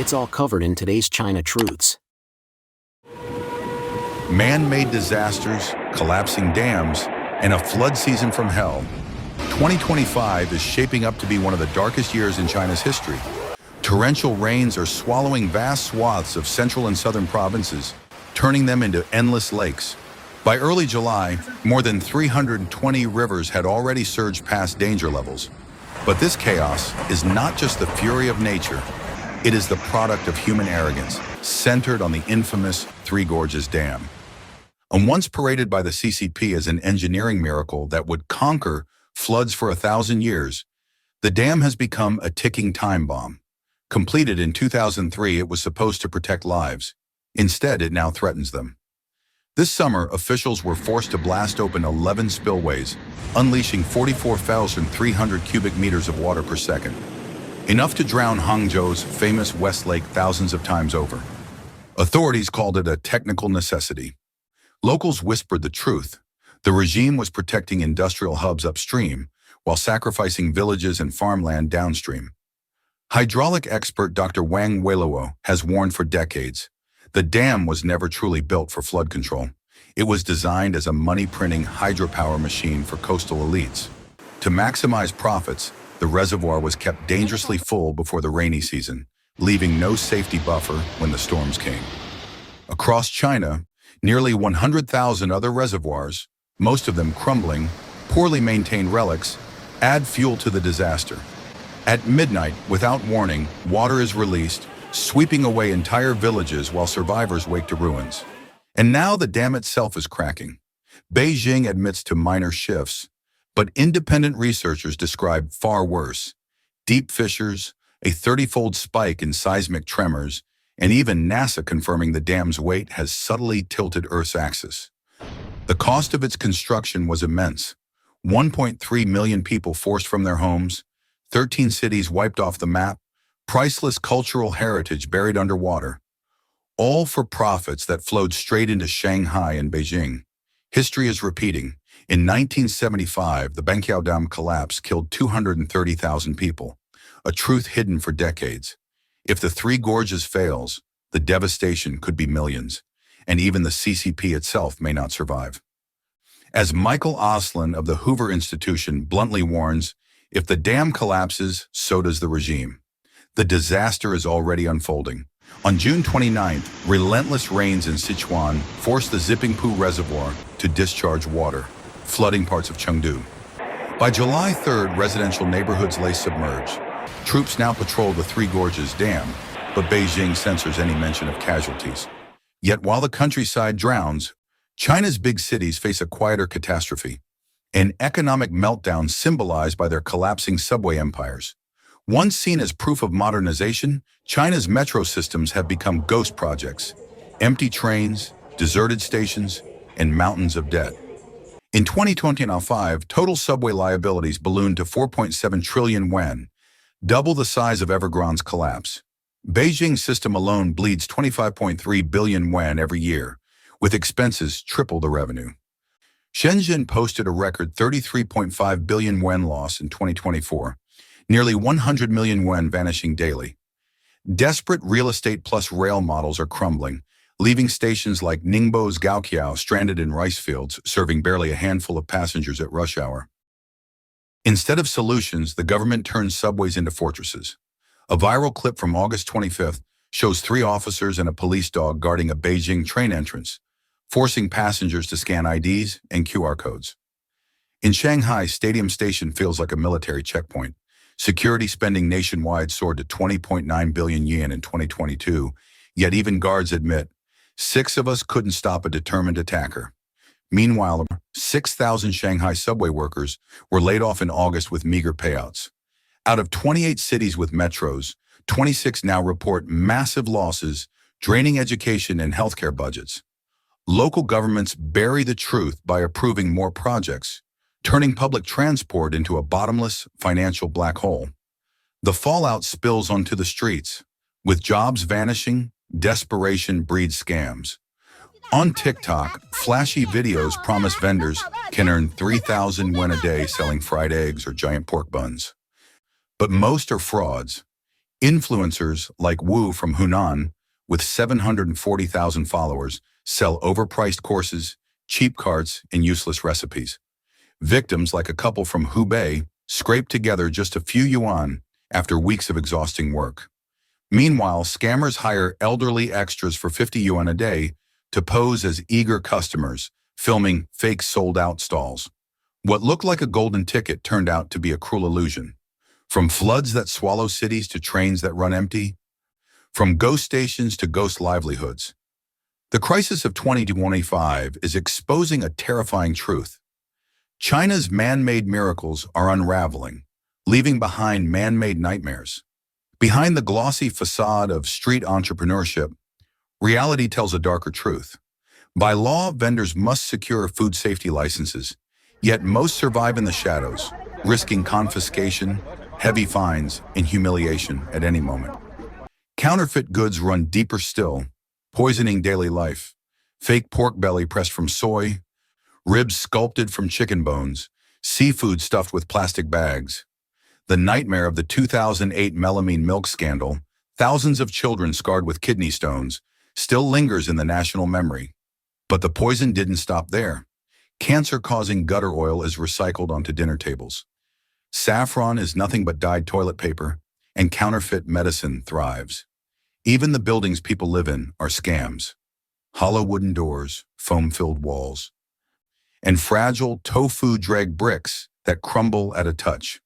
It's all covered in today's China Truths. Man-made disasters, collapsing dams, and a flood season from hell. 2025 is shaping up to be one of the darkest years in China's history. Torrential rains are swallowing vast swaths of central and southern provinces, turning them into endless lakes. By early July, more than 320 rivers had already surged past danger levels. But this chaos is not just the fury of nature. It is the product of human arrogance, centered on the infamous Three Gorges Dam. And once paraded by the CCP as an engineering miracle that would conquer floods for 1,000 years, the dam has become a ticking time bomb. Completed in 2003, it was supposed to protect lives. Instead, it now threatens them. This summer, officials were forced to blast open 11 spillways, unleashing 44,300 cubic meters of water per second, enough to drown Hangzhou's famous West Lake thousands of times over. Authorities called it a technical necessity. Locals whispered the truth. The regime was protecting industrial hubs upstream while sacrificing villages and farmland downstream. Hydraulic expert Dr. Wang Weiluo has warned for decades. The dam was never truly built for flood control. It was designed as a money-printing hydropower machine for coastal elites. To maximize profits, the reservoir was kept dangerously full before the rainy season, leaving no safety buffer when the storms came. Across China, nearly 100,000 other reservoirs, most of them crumbling, poorly maintained relics, add fuel to the disaster. At midnight, without warning, water is released, sweeping away entire villages while survivors wake to ruins. And now the dam itself is cracking. Beijing admits to minor shifts, but independent researchers describe far worse. Deep fissures, a 30-fold spike in seismic tremors, and even NASA confirming the dam's weight has subtly tilted Earth's axis. The cost of its construction was immense. 1.3 million people forced from their homes, 13 cities wiped off the map, priceless cultural heritage buried underwater. All for profits that flowed straight into Shanghai and Beijing. History is repeating. In 1975, the Banqiao Dam collapse killed 230,000 people, a truth hidden for decades. If the Three Gorges fails, the devastation could be millions, and even the CCP itself may not survive. As Michael Oslin of the Hoover Institution bluntly warns, if the dam collapses, so does the regime. The disaster is already unfolding. On June 29th, relentless rains in Sichuan forced the Zipingpu Reservoir to discharge water, flooding parts of Chengdu. By July 3rd, residential neighborhoods lay submerged. Troops now patrol the Three Gorges Dam, but Beijing censors any mention of casualties. Yet while the countryside drowns, China's big cities face a quieter catastrophe, an economic meltdown symbolized by their collapsing subway empires. Once seen as proof of modernization, China's metro systems have become ghost projects, empty trains, deserted stations, and mountains of debt. In 2025, total subway liabilities ballooned to 4.7 trillion yuan, double the size of Evergrande's collapse. Beijing's system alone bleeds 25.3 billion yuan every year, with expenses triple the revenue. Shenzhen posted a record 33.5 billion yuan loss in 2024, nearly 100 million yuan vanishing daily. Desperate real estate plus rail models are crumbling, leaving stations like Ningbo's Gaoqiao stranded in rice fields, serving barely a handful of passengers at rush hour. Instead of solutions, the government turns subways into fortresses. A viral clip from August 25th shows 3 officers and a police dog guarding a Beijing train entrance, forcing passengers to scan IDs and QR codes. In Shanghai, Stadium Station feels like a military checkpoint. Security spending nationwide soared to 20.9 billion yen in 2022, yet even guards admit 6 of us couldn't stop a determined attacker. Meanwhile, 6,000 Shanghai subway workers were laid off in August with meager payouts. Out of 28 cities with metros, 26 now report massive losses, draining education and healthcare budgets. Local governments bury the truth by approving more projects, turning public transport into a bottomless financial black hole. The fallout spills onto the streets. With jobs vanishing, desperation breeds scams. On TikTok, flashy videos promise vendors can earn 3,000 yuan a day selling fried eggs or giant pork buns. But most are frauds. Influencers like Wu from Hunan, with 740,000 followers, sell overpriced courses, cheap carts, and useless recipes. Victims like a couple from Hubei scrape together just a few yuan after weeks of exhausting work. Meanwhile, scammers hire elderly extras for 50 yuan a day to pose as eager customers, filming fake sold-out stalls. What looked like a golden ticket turned out to be a cruel illusion. From floods that swallow cities to trains that run empty, from ghost stations to ghost livelihoods. The crisis of 2025 is exposing a terrifying truth. China's man-made miracles are unraveling, leaving behind man-made nightmares. Behind the glossy facade of street entrepreneurship, reality tells a darker truth. By law, vendors must secure food safety licenses, yet most survive in the shadows, risking confiscation, heavy fines, and humiliation at any moment. Counterfeit goods run deeper still, poisoning daily life. Fake pork belly pressed from soy, ribs sculpted from chicken bones, seafood stuffed with plastic bags. The nightmare of the 2008 melamine milk scandal, thousands of children scarred with kidney stones, still lingers in the national memory. But the poison didn't stop there. Cancer-causing gutter oil is recycled onto dinner tables. Saffron is nothing but dyed toilet paper, and counterfeit medicine thrives. Even the buildings people live in are scams. Hollow wooden doors, foam-filled walls, and fragile tofu-dreg bricks that crumble at a touch.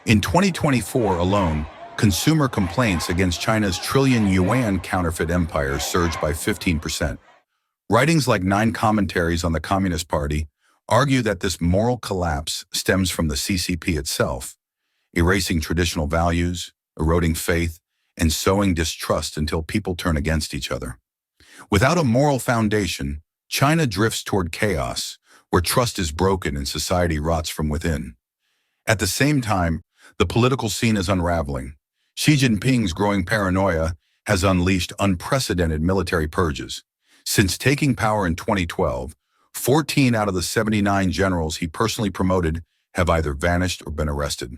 In 2024 alone, consumer complaints against China's trillion yuan counterfeit empire surged by 15%. Writings like 9 Commentaries on the Communist Party argue that this moral collapse stems from the CCP itself, erasing traditional values, eroding faith, and sowing distrust until people turn against each other. Without a moral foundation, China drifts toward chaos, where trust is broken and society rots from within. At the same time, the political scene is unraveling. Xi Jinping's growing paranoia has unleashed unprecedented military purges. Since taking power in 2012, 14 out of the 79 generals he personally promoted have either vanished or been arrested.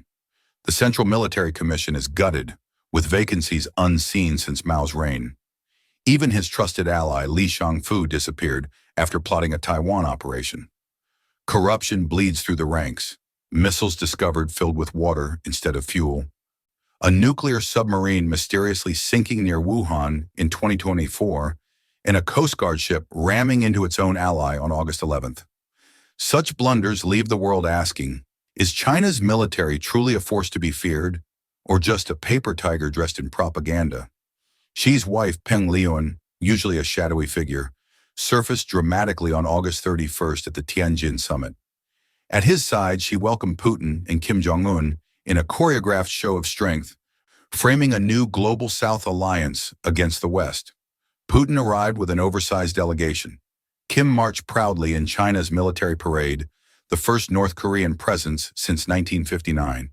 The Central Military Commission is gutted, with vacancies unseen since Mao's reign. Even his trusted ally Li Shangfu disappeared after plotting a Taiwan operation. Corruption bleeds through the ranks. Missiles discovered filled with water instead of fuel. A nuclear submarine mysteriously sinking near Wuhan in 2024, and a Coast Guard ship ramming into its own ally on August 11th. Such blunders leave the world asking, is China's military truly a force to be feared, or just a paper tiger dressed in propaganda? Xi's wife, Peng Liyuan, usually a shadowy figure, surfaced dramatically on August 31st at the Tianjin summit. At his side, she welcomed Putin and Kim Jong-un in a choreographed show of strength, framing a new global South alliance against the West. Putin arrived with an oversized delegation. Kim marched proudly in China's military parade, the first North Korean presence since 1959,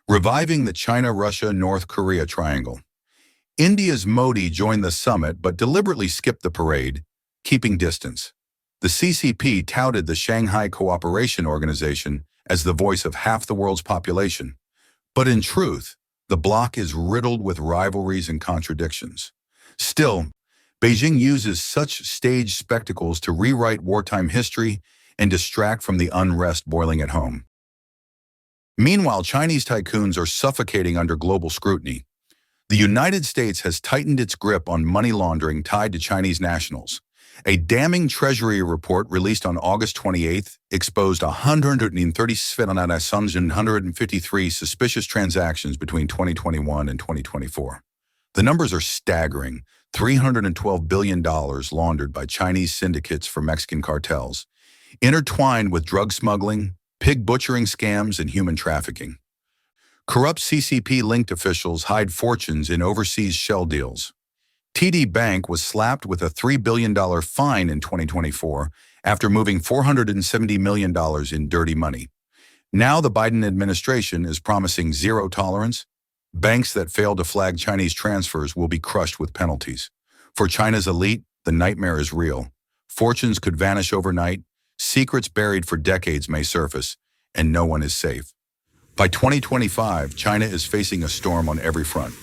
reviving the China-Russia-North Korea triangle. India's Modi joined the summit but deliberately skipped the parade, keeping distance. The CCP touted the Shanghai Cooperation Organization as the voice of half the world's population. But in truth, the bloc is riddled with rivalries and contradictions. Still, Beijing uses such staged spectacles to rewrite wartime history and distract from the unrest boiling at home. Meanwhile, Chinese tycoons are suffocating under global scrutiny. The United States has tightened its grip on money laundering tied to Chinese nationals. A damning Treasury report released on August 28th exposed 153 suspicious transactions between 2021 and 2024. The numbers are staggering. $312 billion laundered by Chinese syndicates for Mexican cartels, intertwined with drug smuggling, pig butchering scams, and human trafficking. Corrupt CCP-linked officials hide fortunes in overseas shell deals. TD Bank was slapped with a $3 billion fine in 2024 after moving $470 million in dirty money. Now the Biden administration is promising zero tolerance. Banks that fail to flag Chinese transfers will be crushed with penalties. For China's elite, the nightmare is real. Fortunes could vanish overnight, secrets buried for decades may surface, and no one is safe. By 2025, China is facing a storm on every front.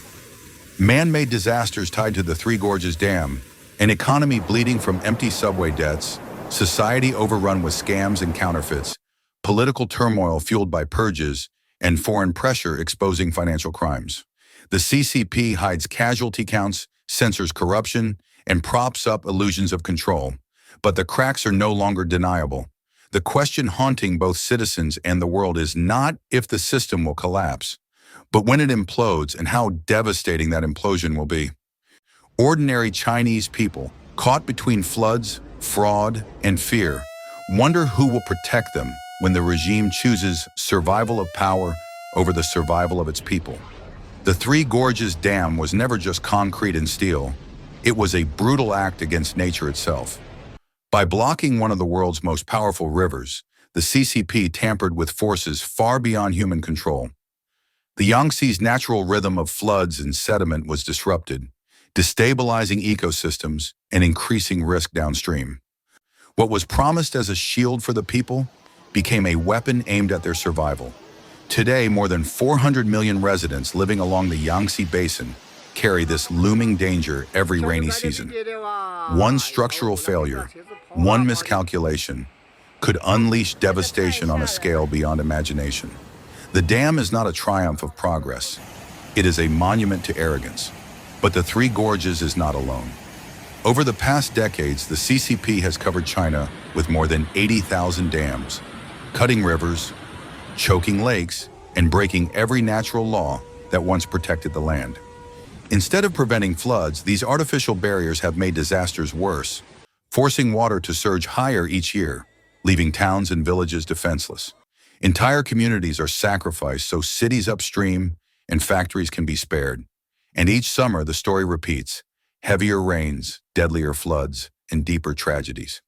Man-made disasters tied to the Three Gorges Dam, an economy bleeding from empty subway debts, society overrun with scams and counterfeits, political turmoil fueled by purges, and foreign pressure exposing financial crimes. The CCP hides casualty counts, censors corruption, and props up illusions of control. But the cracks are no longer deniable. The question haunting both citizens and the world is not if the system will collapse, but when it implodes and how devastating that implosion will be. Ordinary Chinese people, caught between floods, fraud, and fear, wonder who will protect them when the regime chooses survival of power over the survival of its people. The Three Gorges Dam was never just concrete and steel. It was a brutal act against nature itself. By blocking one of the world's most powerful rivers, the CCP tampered with forces far beyond human control. The Yangtze's natural rhythm of floods and sediment was disrupted, destabilizing ecosystems and increasing risk downstream. What was promised as a shield for the people became a weapon aimed at their survival. Today, more than 400 million residents living along the Yangtze Basin carry this looming danger every rainy season. One structural failure, one miscalculation, could unleash devastation on a scale beyond imagination. The dam is not a triumph of progress. It is a monument to arrogance. But the Three Gorges is not alone. Over the past decades, the CCP has covered China with more than 80,000 dams, cutting rivers, choking lakes, and breaking every natural law that once protected the land. Instead of preventing floods, these artificial barriers have made disasters worse, forcing water to surge higher each year, leaving towns and villages defenseless. Entire communities are sacrificed so cities upstream and factories can be spared. And each summer, the story repeats: heavier rains, deadlier floods, and deeper tragedies.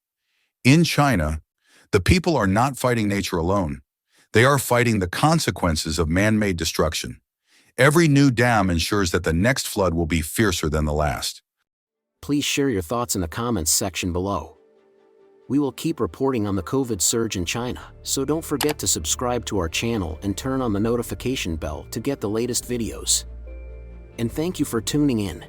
In China, the people are not fighting nature alone. They are fighting the consequences of man-made destruction. Every new dam ensures that the next flood will be fiercer than the last. Please share your thoughts in the comments section below. We will keep reporting on the COVID surge in China, so don't forget to subscribe to our channel and turn on the notification bell to get the latest videos. And thank you for tuning in.